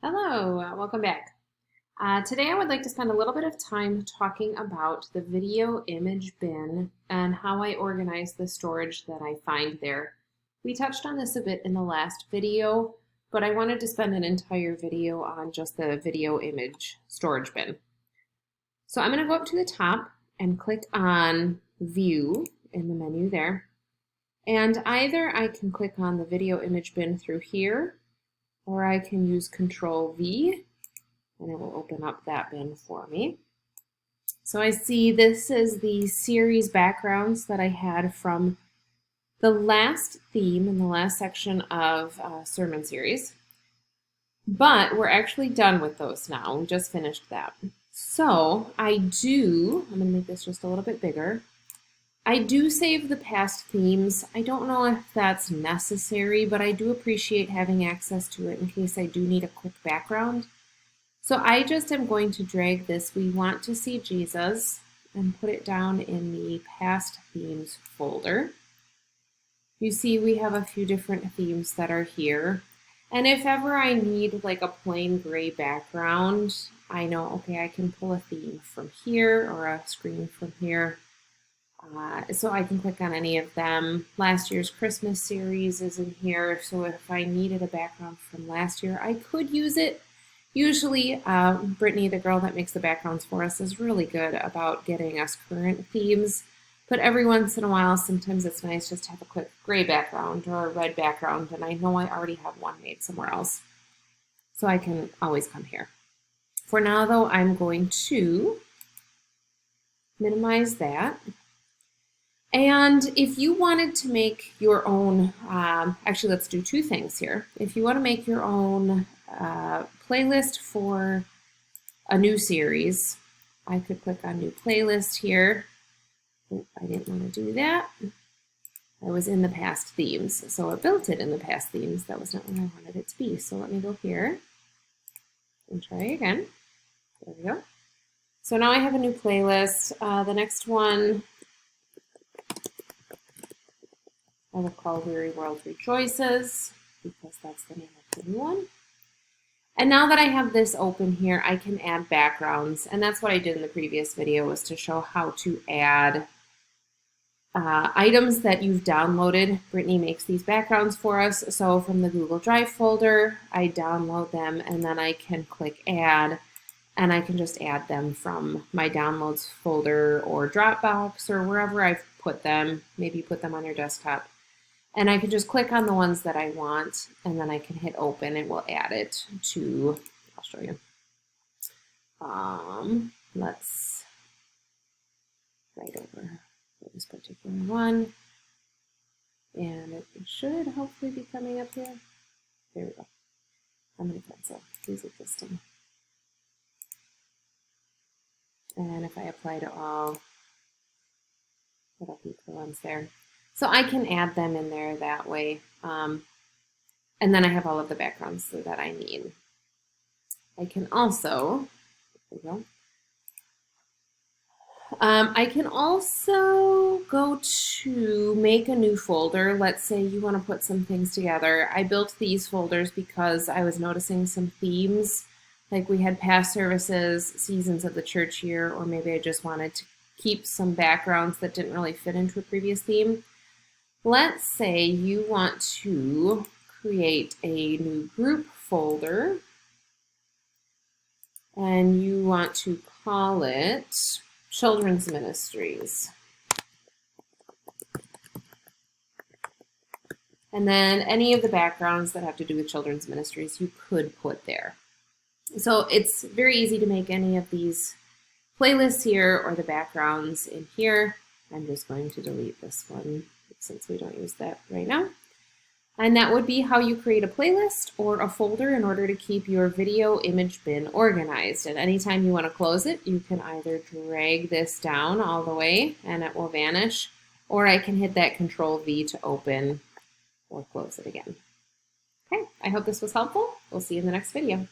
Hello, welcome back. Today I would like to spend a little bit of time talking about the video image bin and how I organize the storage that I find there. We touched on this a bit in the last video, but I wanted to spend an entire video on just the video image storage bin. So I'm going to go up to the top and click on View in the menu there. And either I can click on the video image bin through here, or I can use Control V and it will open up that bin for me. So I see this is the series backgrounds that I had from the last theme in the last section of sermon series. But we're actually done with those now. We just finished that. So I'm going to make this just a little bit bigger. I do save the past themes. I don't know if that's necessary, but I do appreciate having access to it in case I do need a quick background. So I just am going to drag this "We Want to See Jesus" and put it down in the past themes folder. You see we have a few different themes that are here. And if ever I need like a plain gray background, I know, okay, I can pull a theme from here or a screen from here. So I can click on any of them. Last year's Christmas series is in here, so if I needed a background from last year, I could use it. Usually, Brittany, the girl that makes the backgrounds for us, is really good about getting us current themes, but every once in a while, sometimes it's nice just to have a quick gray background or a red background, and I know I already have one made somewhere else, so I can always come here. For now, though, I'm going to minimize that. And if you wanted to make your own, actually let's do two things here. If you want to make your own playlist for a new series, I could click on New Playlist here. Oh, I didn't want to do that. I was in the past themes, so it built it in the past themes. That was not where I wanted it to be. So let me go here and try again. There we go. So now I have a new playlist. The next one I will call Weary World Rejoices, because that's the name of the new one. And now that I have this open here, I can add backgrounds. And that's what I did in the previous video, was to show how to add items that you've downloaded. Brittany makes these backgrounds for us. So from the Google Drive folder, I download them, and then I can click Add, and I can just add them from my Downloads folder or Dropbox or wherever I've put them. Maybe put them on your desktop. And I can just click on the ones that I want, and then I can hit open and we'll add it to, I'll show you. Let's write over this particular one. And it should hopefully be coming up here. There we go. I'm going to cancel. Use existing. And if I apply to all, it'll keep the ones there. So I can add them in there that way. And then I have all of the backgrounds that I need. I can also, there we go. I can also go to make a new folder. Let's say you want to put some things together. I built these folders because I was noticing some themes, like we had past services, seasons of the church year, or maybe I just wanted to keep some backgrounds that didn't really fit into a previous theme. Let's say you want to create a new group folder, and you want to call it Children's Ministries. And then any of the backgrounds that have to do with Children's Ministries you could put there. So it's very easy to make any of these playlists here or the backgrounds in here. I'm just going to delete this one since we don't use that right now. And that would be how you create a playlist or a folder in order to keep your video image bin organized. And anytime you want to close it, you can either drag this down all the way and it will vanish, or I can hit that Control V to open or close it again. Okay, I hope this was helpful. We'll see you in the next video.